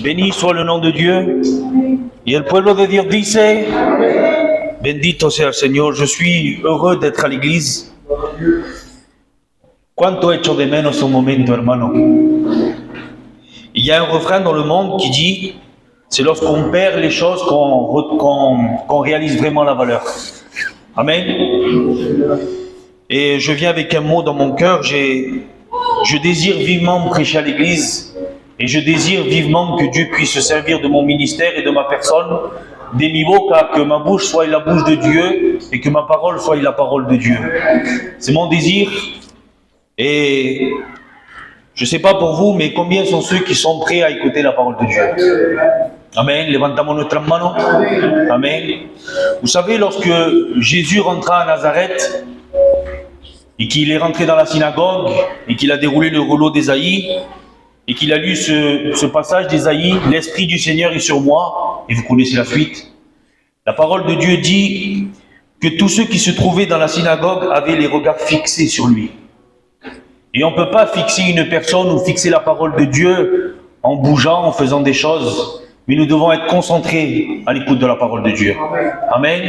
Béni soit le nom de Dieu. Y el pueblo de Dios dice, bendito sea el Señor. Je suis heureux d'être à l'église. Cuánto echo de menos un momento, hermano. Il y a un refrain dans le monde qui dit, c'est lorsqu'on perd les choses qu'on réalise vraiment la valeur. Amen. Et je viens avec un mot dans mon cœur. Je désire vivement prêcher à l'église. Et je désire vivement que Dieu puisse se servir de mon ministère et de ma personne, de mi boca, que ma bouche soit la bouche de Dieu et que ma parole soit la parole de Dieu. C'est mon désir. Et je ne sais pas pour vous, mais combien sont ceux qui sont prêts à écouter la parole de Dieu? Amen. Levantamos nuestras manos. Amen. Vous savez, lorsque Jésus rentra à Nazareth et qu'il est rentré dans la synagogue et qu'il a déroulé le rouleau d'Ésaïe, et qu'il a lu ce passage d'Ésaïe, « L'Esprit du Seigneur est sur moi », et vous connaissez la suite. La parole de Dieu dit que tous ceux qui se trouvaient dans la synagogue avaient les regards fixés sur lui. Et on ne peut pas fixer une personne ou fixer la parole de Dieu en bougeant, en faisant des choses, mais nous devons être concentrés à l'écoute de la parole de Dieu. Amen.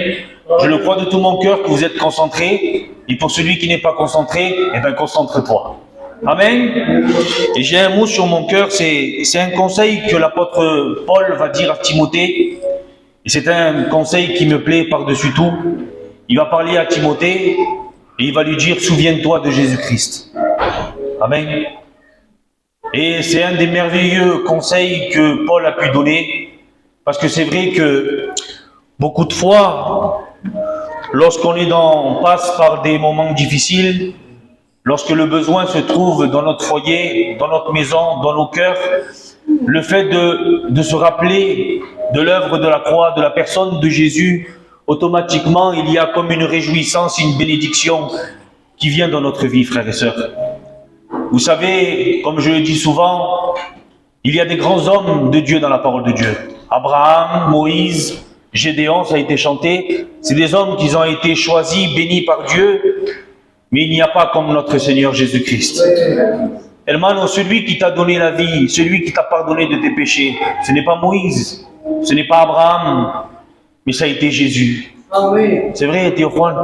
Je le crois de tout mon cœur que vous êtes concentrés, et pour celui qui n'est pas concentré, eh bien concentre-toi. Amen. Et j'ai un mot sur mon cœur, c'est un conseil que l'apôtre Paul va dire à Timothée. Et c'est un conseil qui me plaît par-dessus tout. Il va parler à Timothée et il va lui dire, souviens-toi de Jésus-Christ. Amen. Et c'est un des merveilleux conseils que Paul a pu donner. Parce que c'est vrai que beaucoup de fois, lorsqu'on passe par des moments difficiles, lorsque le besoin se trouve dans notre foyer, dans notre maison, dans nos cœurs, le fait de se rappeler de l'œuvre de la croix, de la personne de Jésus, automatiquement, il y a comme une réjouissance, une bénédiction qui vient dans notre vie, frères et sœurs. Vous savez, comme je le dis souvent, il y a des grands hommes de Dieu dans la parole de Dieu. Abraham, Moïse, Gédéon, ça a été chanté. C'est des hommes qui ont été choisis, bénis par Dieu. Mais il n'y a pas comme notre Seigneur Jésus-Christ. Hermano, celui qui t'a donné la vie, celui qui t'a pardonné de tes péchés, ce n'est pas Moïse, ce n'est pas Abraham, mais ça a été Jésus. C'est vrai, Théo Juan.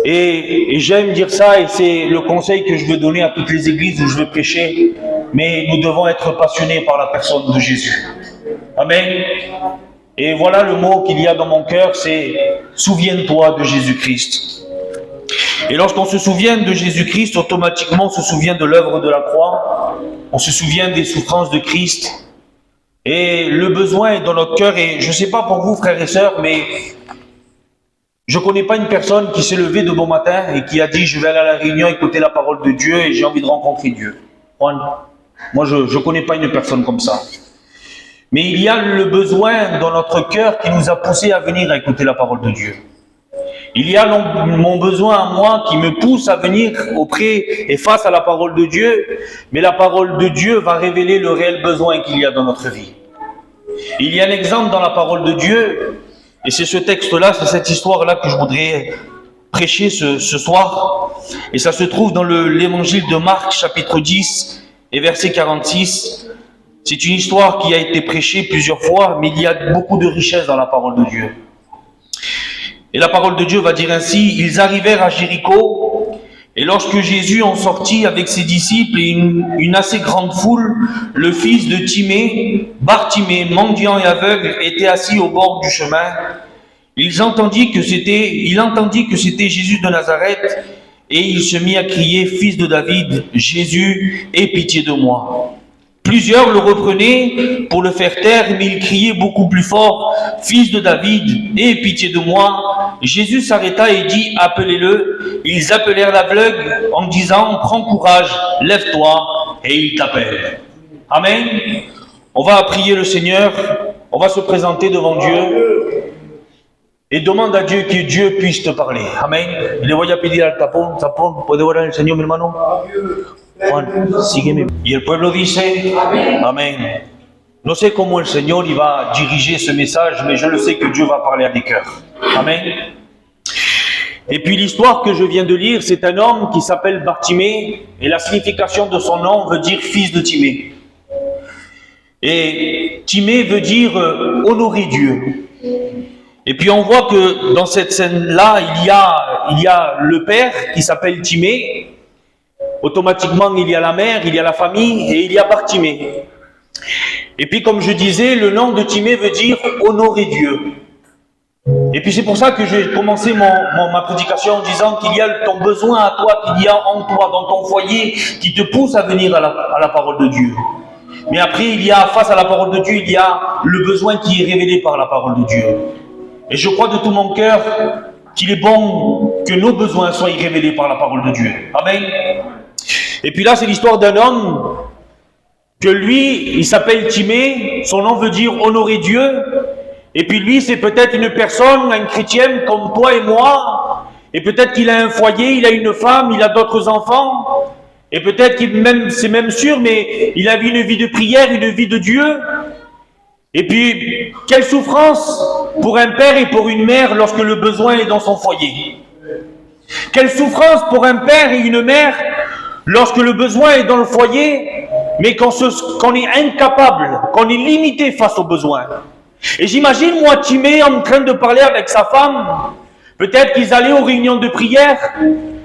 Et j'aime dire ça, et c'est le conseil que je veux donner à toutes les églises où je veux prêcher. Mais nous devons être passionnés par la personne de Jésus. Amen. Et voilà le mot qu'il y a dans mon cœur, c'est « Souviens-toi de Jésus-Christ ». Et lorsqu'on se souvient de Jésus-Christ, automatiquement on se souvient de l'œuvre de la croix, on se souvient des souffrances de Christ. Et le besoin est dans notre cœur, et je ne sais pas pour vous, frères et sœurs, mais je ne connais pas une personne qui s'est levée de bon matin et qui a dit « Je vais aller à la réunion, écouter la parole de Dieu et j'ai envie de rencontrer Dieu ». Moi, je ne connais pas une personne comme ça. Mais il y a le besoin dans notre cœur qui nous a poussé à venir à écouter la parole de Dieu. Il y a mon besoin à moi qui me pousse à venir auprès et face à la parole de Dieu, mais la parole de Dieu va révéler le réel besoin qu'il y a dans notre vie. Il y a un exemple dans la parole de Dieu, et c'est ce texte-là, c'est cette histoire-là que je voudrais prêcher ce soir. Et ça se trouve dans l'évangile de Marc, chapitre 10, et verset 46. C'est une histoire qui a été prêchée plusieurs fois, mais il y a beaucoup de richesse dans la parole de Dieu. Et la parole de Dieu va dire ainsi, ils arrivèrent à Jéricho, et lorsque Jésus en sortit avec ses disciples et une assez grande foule, le fils de Timée, Bartimée, mendiant et aveugle, était assis au bord du chemin. Il entendit que c'était Jésus de Nazareth, et il se mit à crier, fils de David, Jésus, aie pitié de moi. Plusieurs le reprenaient pour le faire taire, mais il criait beaucoup plus fort, « Fils de David, aie pitié de moi !» Jésus s'arrêta et dit, « Appelez-le !» Ils appelèrent l'aveugle en disant, « Prends courage, lève-toi, et il t'appelle. » Amen. On va prier le Seigneur, on va se présenter devant Dieu et demande à Dieu que Dieu puisse te parler. Amen. Le voy a pedir al tapón, ¿puede orar el Señor, mi hermano? Juan, sígueme. Y el pueblo dice, Amen. No sé cómo el Señor va diriger ce message, mais je le sais que Dieu va parler à des cœurs. Amen. Et puis l'histoire que je viens de lire, c'est un homme qui s'appelle Bartimée, et la signification de son nom veut dire fils de Timée. Et Timée veut dire honorer Dieu. Et puis on voit que dans cette scène-là, il y a le père qui s'appelle Timée. Automatiquement, il y a la mère, il y a la famille et il y a Bartimée. Et puis comme je disais, le nom de Timée veut dire honorer Dieu. Et puis c'est pour ça que j'ai commencé ma prédication en disant qu'il y a ton besoin à toi, qu'il y a en toi, dans ton foyer, qui te pousse à venir à la parole de Dieu. Mais après, il y a, face à la parole de Dieu, il y a le besoin qui est révélé par la parole de Dieu. Et je crois de tout mon cœur qu'il est bon que nos besoins soient révélés par la parole de Dieu. Amen. Et puis là, c'est l'histoire d'un homme que lui, il s'appelle Timée, son nom veut dire honorer Dieu. Et puis lui, c'est peut-être une personne, un chrétien comme toi et moi. Et peut-être qu'il a un foyer, il a une femme, il a d'autres enfants. Et peut-être qu'il même, c'est même sûr, mais il a une vie de prière, une vie de Dieu. Et puis, quelle souffrance pour un père et pour une mère lorsque le besoin est dans son foyer. Quelle souffrance pour un père et une mère lorsque le besoin est dans le foyer, mais qu'on est incapable, qu'on est limité face aux besoins. Et j'imagine, moi, Timée, en train de parler avec sa femme, peut-être qu'ils allaient aux réunions de prière,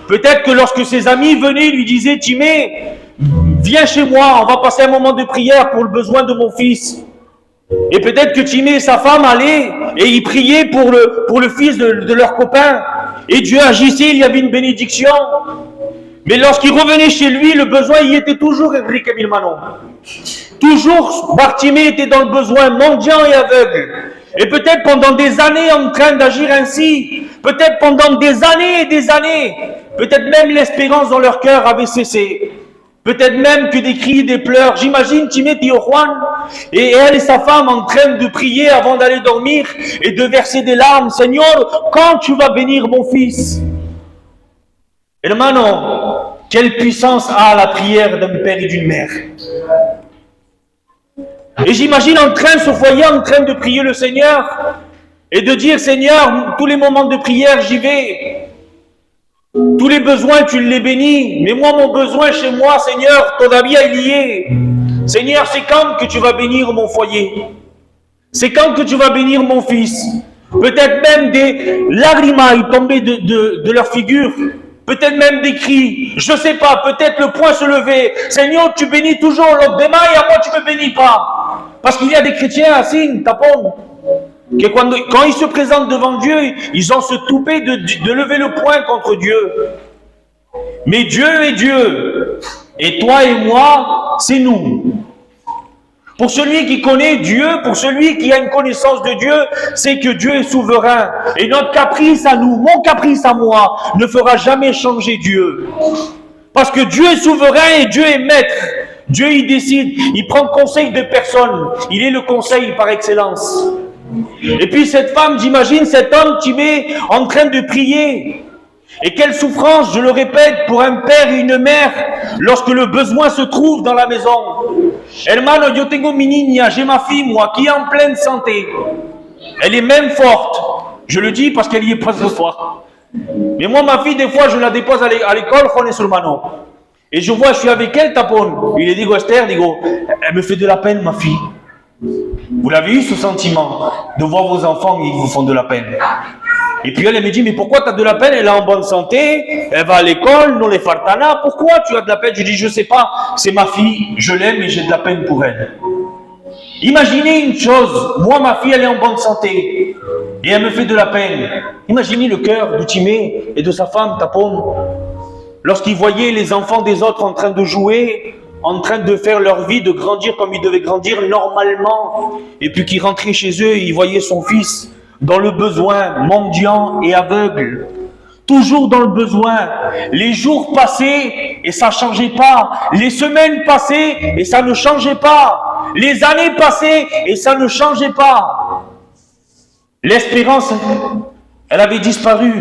peut-être que lorsque ses amis venaient, ils lui disaient, Timée, viens chez moi, on va passer un moment de prière pour le besoin de mon fils. Et peut-être que Timée et sa femme allaient et ils priaient pour le fils de leur copain. Et Dieu agissait, il y avait une bénédiction. Mais lorsqu'il revenait chez lui, le besoin y était toujours Enrique Milmano. Toujours, Bartimée était dans le besoin, mendiant et aveugle. Et peut-être pendant des années en train d'agir ainsi, peut-être pendant des années et des années, peut-être même l'espérance dans leur cœur avait cessé. Peut-être même que des cris, des pleurs. J'imagine Timée Tio Juan et elle et sa femme en train de prier avant d'aller dormir et de verser des larmes. Seigneur, quand tu vas bénir mon fils? Hermano, quelle puissance a la prière d'un père et d'une mère. Et j'imagine en train, ce foyer, en train de prier le Seigneur et de dire, Seigneur, tous les moments de prière, j'y vais. Tous les besoins, tu les bénis. Mais moi, mon besoin chez moi, Seigneur, todavía il y est. Seigneur, c'est quand que tu vas bénir mon foyer? C'est quand que tu vas bénir mon fils? Peut-être même des lagrimas tomber de leur figure. Peut-être même des cris. Je ne sais pas, peut-être le poing se lever. Seigneur, tu bénis toujours l'autre demain et à moi, tu ne me bénis pas. Parce qu'il y a des chrétiens assis, tapons. Que quand ils se présentent devant Dieu, ils ont ce toupet de lever le poing contre Dieu. Mais Dieu est Dieu. Et toi et moi, c'est nous. Pour celui qui connaît Dieu, pour celui qui a une connaissance de Dieu, c'est que Dieu est souverain. Et notre caprice à nous, mon caprice à moi, ne fera jamais changer Dieu. Parce que Dieu est souverain et Dieu est maître. Dieu, il décide, il prend conseil de personne. Il est le conseil par excellence. Et puis cette femme, j'imagine cet homme Timée en train de prier. Et quelle souffrance, je le répète, pour un père et une mère lorsque le besoin se trouve dans la maison. Hermano, yo tengo mi niña, j'ai ma fille, moi, qui est en pleine santé. Elle est même forte. Je le dis parce qu'elle y est pas ce soir. Mais moi, ma fille, des fois, je la dépose à l'école, Juan Sulmano. Et je vois, je suis avec elle, tapon. Il est dit, Esther, elle me fait de la peine, ma fille. Vous l'avez eu ce sentiment de voir vos enfants, ils vous font de la peine. Et puis elle me dit, mais pourquoi tu as de la peine? Elle est en bonne santé, elle va à l'école, non les fartana, pourquoi tu as de la peine? Je dis, je sais pas, c'est ma fille, je l'aime et j'ai de la peine pour elle. Imaginez une chose, moi ma fille elle est en bonne santé et elle me fait de la peine. Imaginez le cœur de Timée et de sa femme Tapon lorsqu'ils voyaient les enfants des autres en train de jouer, en train de faire leur vie, de grandir comme ils devaient grandir normalement, et puis qu'ils rentraient chez eux et ils voyaient son fils dans le besoin, mendiant et aveugle, toujours dans le besoin. Les jours passaient et ça ne changeait pas. Les semaines passaient et ça ne changeait pas. Les années passaient et ça ne changeait pas. L'espérance, elle avait disparu.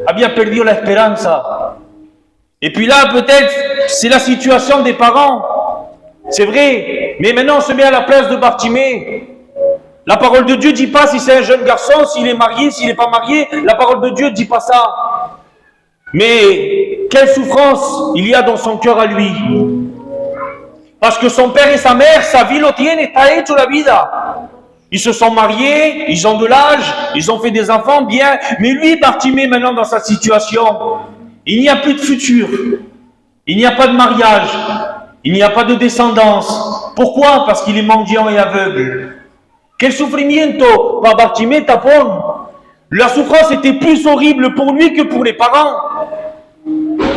Había perdu l'esperanza. Et puis là, peut-être, c'est la situation des parents. C'est vrai. Mais maintenant, on se met à la place de Bartimée. La parole de Dieu ne dit pas si c'est un jeune garçon, s'il est marié, s'il n'est pas marié. La parole de Dieu ne dit pas ça. Mais quelle souffrance il y a dans son cœur à lui. Parce que son père et sa mère, sa vie lo tiene, está hecho la vida. Ils se sont mariés, ils ont de l'âge, ils ont fait des enfants, bien. Mais lui, Bartimée, maintenant dans sa situation, il n'y a plus de futur. Il n'y a pas de mariage. Il n'y a pas de descendance. Pourquoi? Parce qu'il est mendiant et aveugle. Quel sufrimiento para Bartimée, tapón. La souffrance était plus horrible pour lui que pour les parents.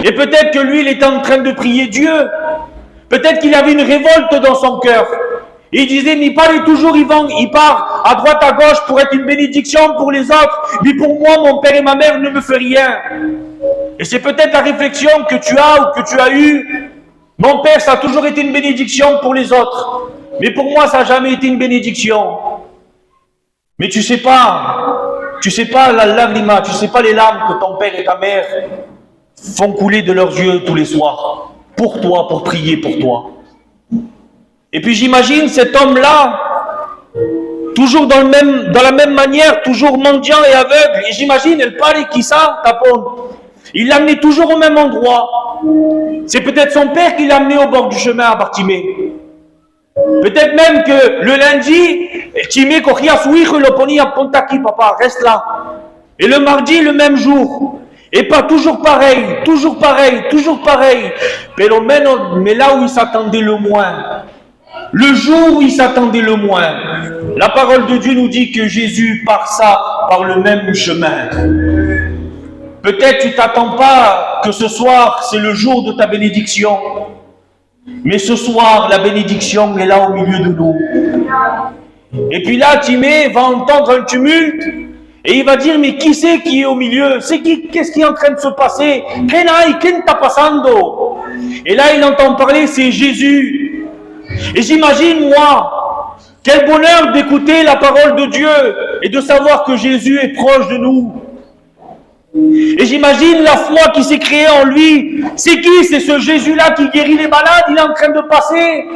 Et peut-être que lui, il était en train de prier Dieu. Peut-être qu'il avait une révolte dans son cœur. Et il disait, mais il parle toujours, il part à droite, à gauche pour être une bénédiction pour les autres. Mais pour moi, mon père et ma mère ne me font rien. Et c'est peut-être la réflexion que tu as ou que tu as eue. Mon père, ça a toujours été une bénédiction pour les autres. Mais pour moi, ça n'a jamais été une bénédiction. Mais tu sais pas la lagrima, tu sais pas les larmes que ton père et ta mère font couler de leurs yeux tous les soirs. Pour toi, pour prier pour toi. Et puis j'imagine cet homme-là, toujours dans la même manière, toujours mendiant et aveugle. Et j'imagine, elle parle qui ça, tapon. Il l'a amené toujours au même endroit. C'est peut-être son père qui l'a amené au bord du chemin à Bartimée. Peut-être même que le lundi, Timé cogía a su hijo y lo ponía, ponte aquí, papa, reste là. Et le mardi, le même jour. Et pas toujours pareil, toujours pareil, toujours pareil. Mais là où il s'attendait le moins, le jour où il s'attendait le moins, la parole de Dieu nous dit que Jésus passa par le même chemin. Peut-être tu t'attends pas que ce soir, c'est le jour de ta bénédiction. Mais ce soir, la bénédiction est là au milieu de nous. Et puis là, Timée va entendre un tumulte et il va dire, mais qui c'est qui est au milieu? Qu'est-ce qui est en train de se passer? Qu'est-ce está pasando? Et là, il entend parler, c'est Jésus. Et j'imagine, moi, quel bonheur d'écouter la parole de Dieu et de savoir que Jésus est proche de nous. Et j'imagine la foi qui s'est créée en lui. C'est qui? C'est ce Jésus-là qui guérit les malades, il est en train de passer.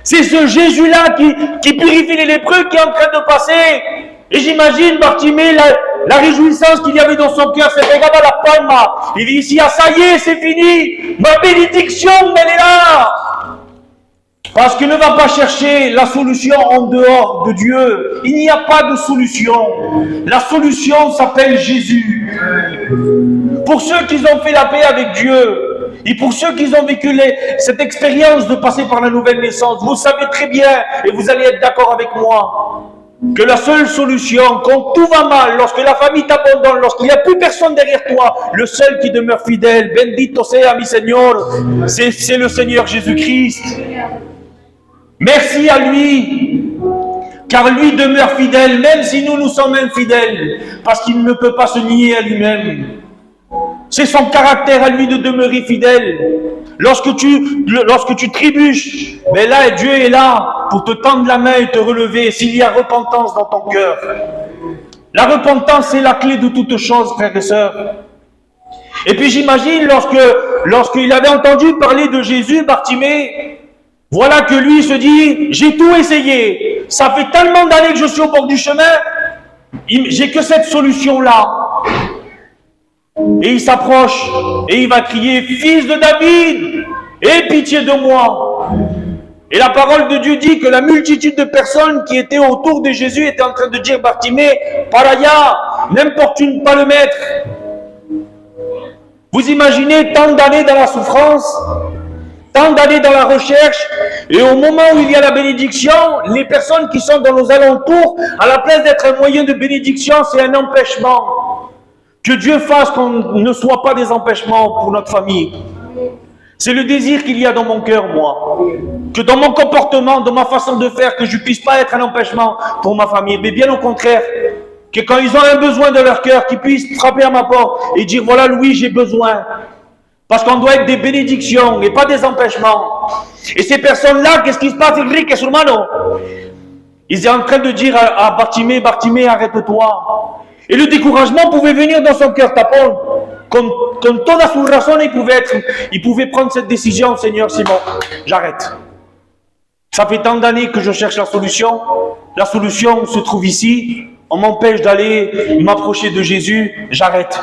C'est ce Jésus-là qui purifie les lépreux qui est en train de passer. Et j'imagine Bartimée, la réjouissance qu'il y avait dans son cœur, c'est regarde la palma. Il dit ici, ah ça y est, c'est fini. Ma bénédiction, elle est là. Parce qu'il ne va pas chercher la solution en dehors de Dieu. Il n'y a pas de solution. La solution s'appelle Jésus. Pour ceux qui ont fait la paix avec Dieu, et pour ceux qui ont vécu cette expérience de passer par la nouvelle naissance, vous savez très bien, et vous allez être d'accord avec moi, que la seule solution, quand tout va mal, lorsque la famille t'abandonne, lorsqu'il n'y a plus personne derrière toi, le seul qui demeure fidèle, bendito sea mi Señor, c'est le Seigneur Jésus-Christ. Merci à lui, car lui demeure fidèle, même si nous sommes infidèles, parce qu'il ne peut pas se nier à lui-même. C'est son caractère à lui de demeurer fidèle. Lorsque tu trébuches, mais là, Dieu est là pour te tendre la main et te relever s'il y a repentance dans ton cœur. La repentance, c'est la clé de toute chose, frères et sœurs. Et puis j'imagine, lorsqu'il avait entendu parler de Jésus, Bartimée, voilà que lui se dit, j'ai tout essayé. Ça fait tellement d'années que je suis au bord du chemin, j'ai que cette solution-là. Et il s'approche et il va crier, fils de David, aie pitié de moi. Et la parole de Dieu dit que la multitude de personnes qui étaient autour de Jésus étaient en train de dire, Bartimée, par allá, n'importune pas le mettre. Vous imaginez tant d'années dans la souffrance, tant d'années dans la recherche, et au moment où il y a la bénédiction, les personnes qui sont dans nos alentours, à la place d'être un moyen de bénédiction, c'est un empêchement. Que Dieu fasse qu'on ne soit pas des empêchements pour notre famille. C'est le désir qu'il y a dans mon cœur, moi. Que dans mon comportement, dans ma façon de faire, que je ne puisse pas être un empêchement pour ma famille. Mais bien au contraire, que quand ils ont un besoin de leur cœur, qu'ils puissent frapper à ma porte et dire, voilà Louis, j'ai besoin. Parce qu'on doit être des bénédictions et pas des empêchements. Et ces personnes-là, qu'est-ce qui se passe, Enrique, sur mano? Ils sont en train de dire à Bartimée, Bartimée, arrête-toi. Et le découragement pouvait venir dans son cœur, tapon. Con toda su razón, il pouvait prendre cette décision, Seigneur, c'est bon, j'arrête. Ça fait tant d'années que je cherche la solution. La solution se trouve ici. On m'empêche d'aller m'approcher de Jésus, j'arrête.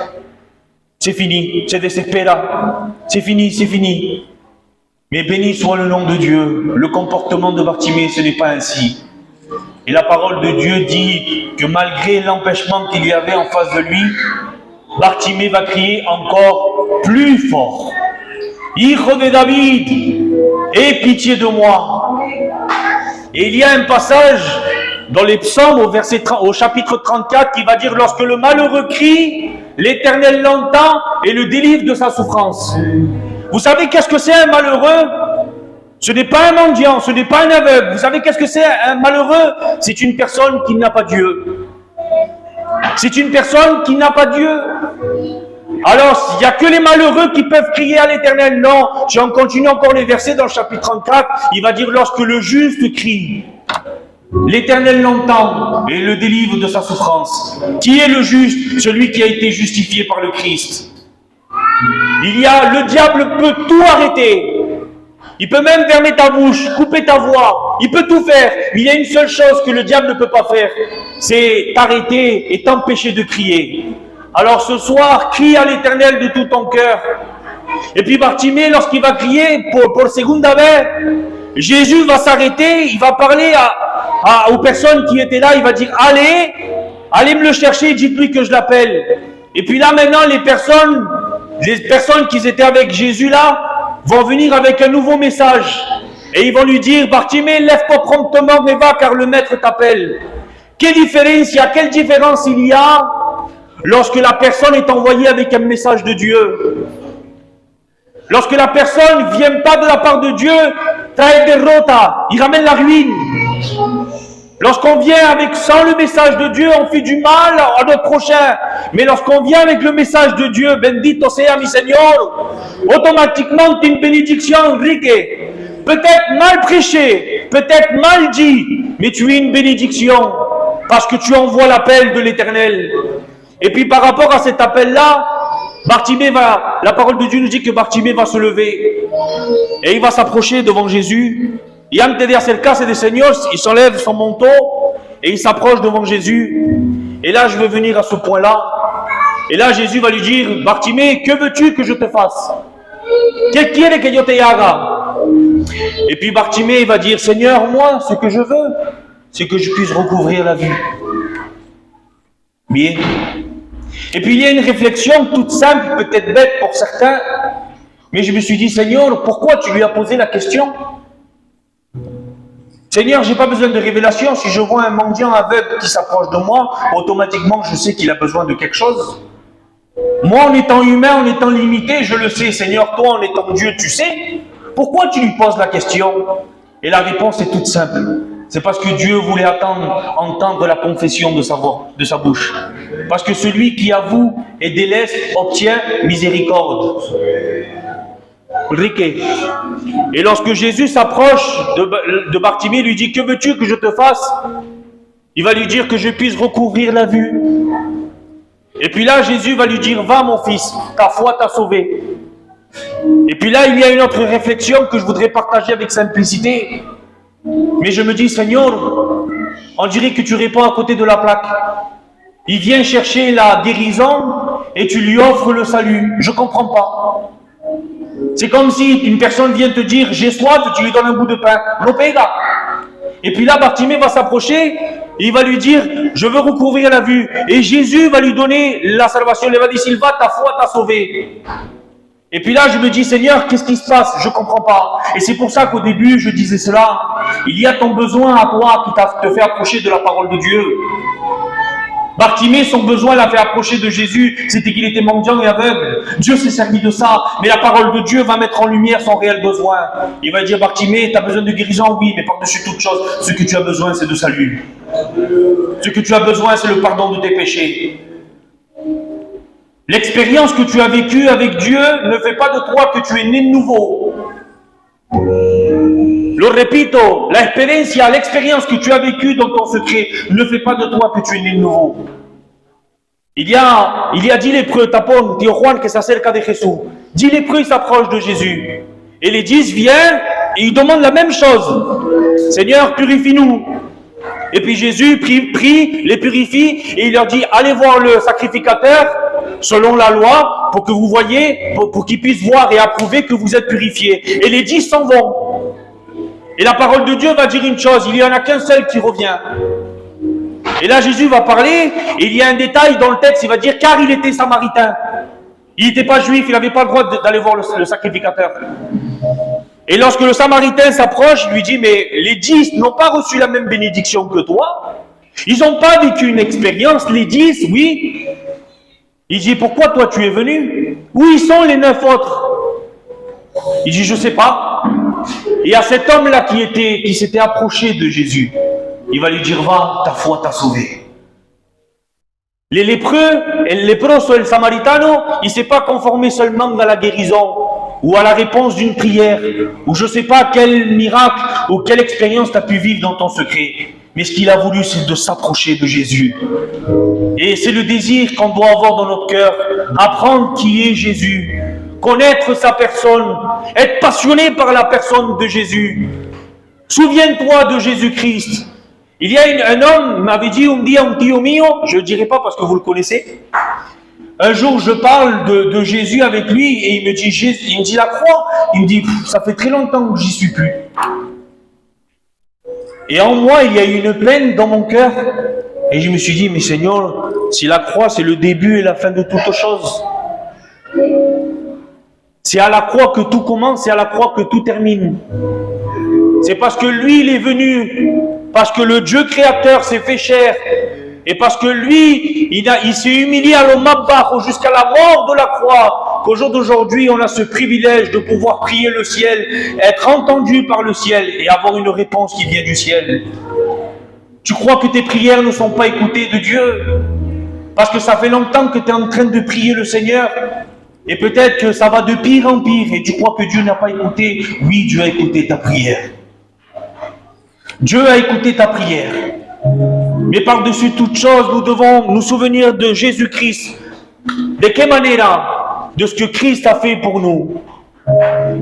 C'est fini, c'est desespera. C'est fini, c'est fini. Mais béni soit le nom de Dieu. Le comportement de Bartimée, ce n'est pas ainsi. Et la parole de Dieu dit que malgré l'empêchement qu'il y avait en face de lui, Bartimée va crier encore plus fort. Hijo de David, aie pitié de moi. Et il y a un passage dans les psaumes au chapitre 34 qui va dire: lorsque le malheureux crie, l'Éternel l'entend et le délivre de sa souffrance. Vous savez qu'est-ce que c'est un malheureux? Ce n'est pas un mendiant, ce n'est pas un aveugle. Vous savez qu'est-ce que c'est un malheureux? C'est une personne qui n'a pas Dieu. C'est une personne qui n'a pas Dieu. Alors, il n'y a que les malheureux qui peuvent crier à l'Éternel. Non, si on continue encore les versets dans le chapitre 34, il va dire: lorsque le juste crie, l'Éternel l'entend et le délivre de sa souffrance. Qui est le juste? Celui qui a été justifié par le Christ. Le diable peut tout arrêter. Il peut même fermer ta bouche, couper ta voix. Il peut tout faire. Mais il y a une seule chose que le diable ne peut pas faire. C'est t'arrêter et t'empêcher de crier. Alors ce soir, crie à l'Éternel de tout ton cœur. Et puis Bartimée, lorsqu'il va crier pour segunda vez, Jésus va s'arrêter, il va parler aux personnes qui étaient là, il va dire: allez me le chercher, dites-lui que je l'appelle. Et puis là maintenant, les personnes qui étaient avec Jésus là, vont venir avec un nouveau message. Et ils vont lui dire: Bartimée, lève-toi promptement et va, car le maître t'appelle. Quelle différence il y a lorsque la personne est envoyée avec un message de Dieu. Lorsque la personne ne vient pas de la part de Dieu, trae derrota, il ramène la ruine. Lorsqu'on vient sans le message de Dieu, on fait du mal à notre prochain. Mais lorsqu'on vient avec le message de Dieu, bendito sea mi Señor, automatiquement tu es une bénédiction, Enrique. Peut-être mal prêché, peut-être mal dit, mais tu es une bénédiction parce que tu envoies l'appel de l'Éternel. Et puis par rapport à cet appel-là, la parole de Dieu nous dit que Bartimée va se lever et il va s'approcher devant Jésus. Y antes de acercarse de Seigneur, il s'enlève son manteau et il s'approche devant Jésus. Et là, je veux venir à ce point-là. Et là, Jésus va lui dire: Bartimée, que veux-tu que je te fasse? ¿Qué quiere que yo te haga? Et puis Bartimée va dire: Seigneur, moi, ce que je veux, c'est que je puisse recouvrir la vue. Bien. Et puis il y a une réflexion toute simple, peut-être bête pour certains, mais je me suis dit: Seigneur, pourquoi tu lui as posé la question? Seigneur, je n'ai pas besoin de révélation. Si je vois un mendiant aveugle qui s'approche de moi, automatiquement je sais qu'il a besoin de quelque chose. Moi, en étant humain, en étant limité, je le sais. Seigneur, toi, en étant Dieu, tu sais. Pourquoi tu lui poses la question? Et la réponse est toute simple. C'est parce que Dieu voulait entendre la confession de sa bouche. Parce que celui qui avoue et délaisse obtient miséricorde. Enrique. Et lorsque Jésus s'approche de Bartimée, lui dit: que veux-tu que je te fasse? Il va lui dire: que je puisse recouvrir la vue. Et puis là, Jésus va lui dire: va mon fils, ta foi t'a sauvé. Et puis là, il y a une autre réflexion que je voudrais partager avec simplicité. Mais je me dis: Seigneur, on dirait que tu réponds à côté de la plaque. Il vient chercher la guérison et tu lui offres le salut. Je ne comprends pas. C'est comme si une personne vient te dire: j'ai soif, et tu lui donnes un bout de pain. No pega. Et puis là, Bartimée va s'approcher et il va lui dire: je veux recouvrir la vue. Et Jésus va lui donner la salvation. Il va dire: Silva, ta foi t'a sauvé. Et puis là, je me dis: Seigneur, qu'est-ce qui se passe? Je ne comprends pas. Et c'est pour ça qu'au début, je disais cela. Il y a ton besoin à toi qui te fait approcher de la parole de Dieu. Bartimée, son besoin l'a fait approcher de Jésus, c'était qu'il était mendiant et aveugle. Dieu s'est servi de ça, mais la parole de Dieu va mettre en lumière son réel besoin. Il va dire: Bartimée, tu as besoin de guérison? Oui, mais par-dessus toute chose, ce que tu as besoin, c'est de salut. Ce que tu as besoin, c'est le pardon de tes péchés. L'expérience que tu as vécue avec Dieu ne fait pas de toi que tu es né de nouveau. Lo repito, l'expérience que tu as vécue dans ton secret ne fait pas de toi que tu es né de nouveau. Il y a 10 lépreux, tapón, tío Juan, que s'acerca de Jésus. 10 lépreux, ils s'approchent de Jésus. Et les 10 viennent et ils demandent la même chose. Seigneur, purifie-nous. Et puis Jésus prie, les purifie et il leur dit: allez voir le sacrificateur, selon la loi, pour que vous voyez, pour qu'ils puissent voir et approuver que vous êtes purifiés. Et les 10 s'en vont. Et la parole de Dieu va dire une chose, il n'y en a qu'un seul qui revient. Et là, Jésus va parler, et il y a un détail dans le texte, il va dire, car il était samaritain. Il n'était pas juif, il n'avait pas le droit d'aller voir le sacrificateur. Et lorsque le samaritain s'approche, il lui dit, mais les 10 n'ont pas reçu la même bénédiction que toi. Ils n'ont pas vécu une expérience, les 10, oui. Il dit, pourquoi toi tu es venu? Où ils sont les 9 autres? Il dit, je ne sais pas. Et à cet homme-là qui s'était approché de Jésus, il va lui dire, va, ta foi t'a sauvé. Les lépreux, el leproso, el samaritano, il ne s'est pas conformé seulement à la guérison ou à la réponse d'une prière, ou je ne sais pas quel miracle ou quelle expérience tu as pu vivre dans ton secret. Mais ce qu'il a voulu, c'est de s'approcher de Jésus. Et c'est le désir qu'on doit avoir dans notre cœur, apprendre qui est Jésus, connaître sa personne, être passionné par la personne de Jésus. Souviens-toi de Jésus-Christ. Il y a un homme m'avait dit un dia un tio mio, je ne dirai pas parce que vous le connaissez. Un jour, je parle de Jésus avec lui et il me dit, Jésus, il me dit la croix. Il me dit, ça fait très longtemps que j'y suis plus. Et en moi, il y a eu une peine dans mon cœur. Et je me suis dit, mais Seigneur, si la croix, c'est le début et la fin de toute chose. C'est à la croix que tout commence, c'est à la croix que tout termine. C'est parce que lui, il est venu, parce que le Dieu créateur s'est fait chair, et parce que lui, il s'est humilié à l'homme jusqu'à la mort de la croix, qu'au jour d'aujourd'hui, on a ce privilège de pouvoir prier le ciel, être entendu par le ciel et avoir une réponse qui vient du ciel. Tu crois que tes prières ne sont pas écoutées de Dieu? Parce que ça fait longtemps que tu es en train de prier le Seigneur, et peut-être que ça va de pire en pire, et tu crois que Dieu n'a pas écouté. Oui, Dieu a écouté ta prière. Dieu a écouté ta prière. Mais par-dessus toute chose, nous devons nous souvenir de Jésus-Christ. De quelle manière? De ce que Christ a fait pour nous.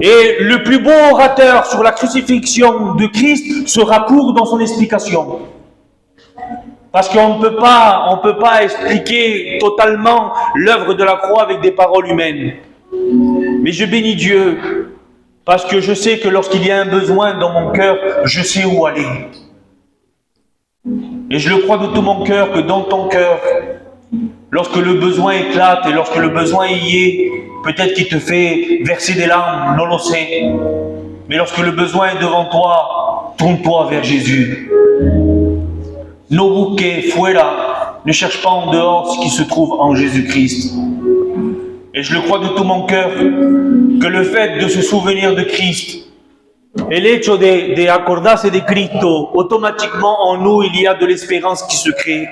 Et le plus beau orateur sur la crucifixion de Christ sera court dans son explication. Parce qu'on ne peut pas expliquer totalement l'œuvre de la croix avec des paroles humaines. Mais je bénis Dieu, parce que je sais que lorsqu'il y a un besoin dans mon cœur, je sais où aller. Et je le crois de tout mon cœur que dans ton cœur, lorsque le besoin éclate et lorsque le besoin y est, peut-être qu'il te fait verser des larmes, non le sait. Mais lorsque le besoin est devant toi, tourne-toi vers Jésus. No busque fuera, ne cherche pas en dehors ce qui se trouve en Jésus-Christ. Et je le crois de tout mon cœur, que le fait de se souvenir de Christ, el hecho de acordarse de Cristo, automatiquement en nous il y a de l'espérance qui se crée.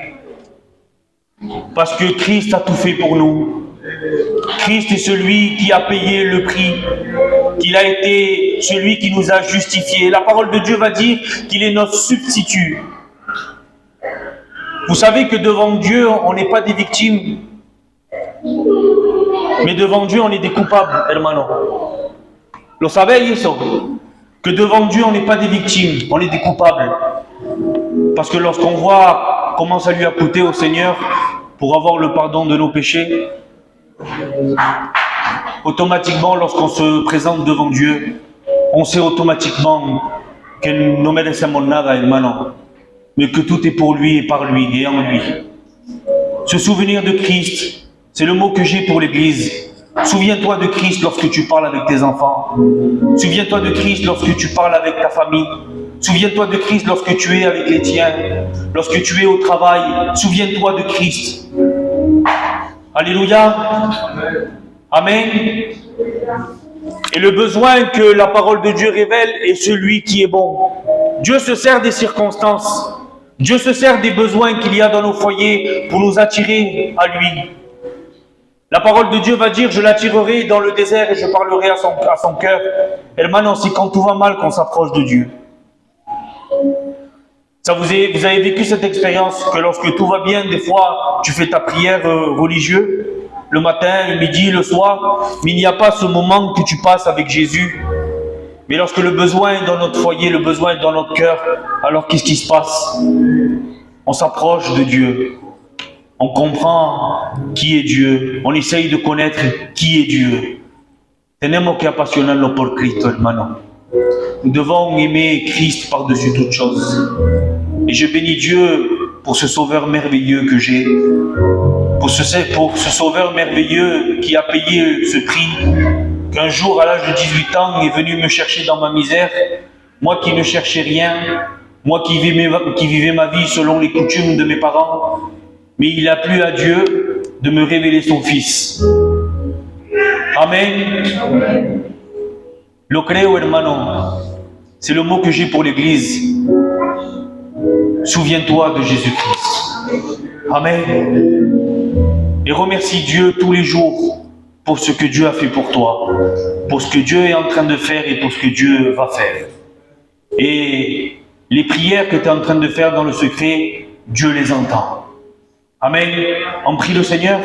Parce que Christ a tout fait pour nous. Christ est celui qui a payé le prix, qu'il a été celui qui nous a justifiés. La parole de Dieu va dire qu'il est notre substitut. Vous savez que devant Dieu, on n'est pas des victimes, mais devant Dieu, on est des coupables, hermano. Lo sabéis eso? Que devant Dieu, on n'est pas des victimes, on est des coupables. Parce que lorsqu'on voit comment ça lui a coûté au Seigneur pour avoir le pardon de nos péchés, automatiquement, lorsqu'on se présente devant Dieu, on sait automatiquement que no merecemos nada, hermano, mais que tout est pour lui et par lui et en lui. Se souvenir de Christ, c'est le mot que j'ai pour l'Église. Souviens-toi de Christ lorsque tu parles avec tes enfants. Souviens-toi de Christ lorsque tu parles avec ta famille. Souviens-toi de Christ lorsque tu es avec les tiens. Lorsque tu es au travail, souviens-toi de Christ. Alléluia. Amen. Et le besoin que la parole de Dieu révèle est celui qui est bon. Dieu se sert des circonstances. Dieu se sert des besoins qu'il y a dans nos foyers pour nous attirer à lui. La parole de Dieu va dire, je l'attirerai dans le désert et je parlerai à son cœur. Hermano, c'est quand tout va mal qu'on s'approche de Dieu. Ça, vous avez vécu cette expérience que lorsque tout va bien, des fois, tu fais ta prière religieuse, le matin, le midi, le soir, mais il n'y a pas ce moment que tu passes avec Jésus. Mais lorsque le besoin est dans notre foyer, le besoin est dans notre cœur, alors qu'est-ce qui se passe? On s'approche de Dieu. on comprend qui est Dieu, on essaye de connaître qui est Dieu. Tenemos que apasionarnos por Cristo, hermano. Nous devons aimer Christ par-dessus toute chose. Et je bénis Dieu pour ce sauveur merveilleux que j'ai, pour ce sauveur merveilleux qui a payé ce prix, qu'un jour à l'âge de 18 ans est venu me chercher dans ma misère, moi qui ne cherchais rien, moi qui vivais ma vie selon les coutumes de mes parents, mais il a plu à Dieu de me révéler son Fils. Amen. Lo creo, hermano. C'est le mot que j'ai pour l'Église. Souviens-toi de Jésus-Christ. Amen. Et remercie Dieu tous les jours pour ce que Dieu a fait pour toi, pour ce que Dieu est en train de faire et pour ce que Dieu va faire. Et les prières que tu es en train de faire dans le secret, Dieu les entend. Amen. On prie le Seigneur.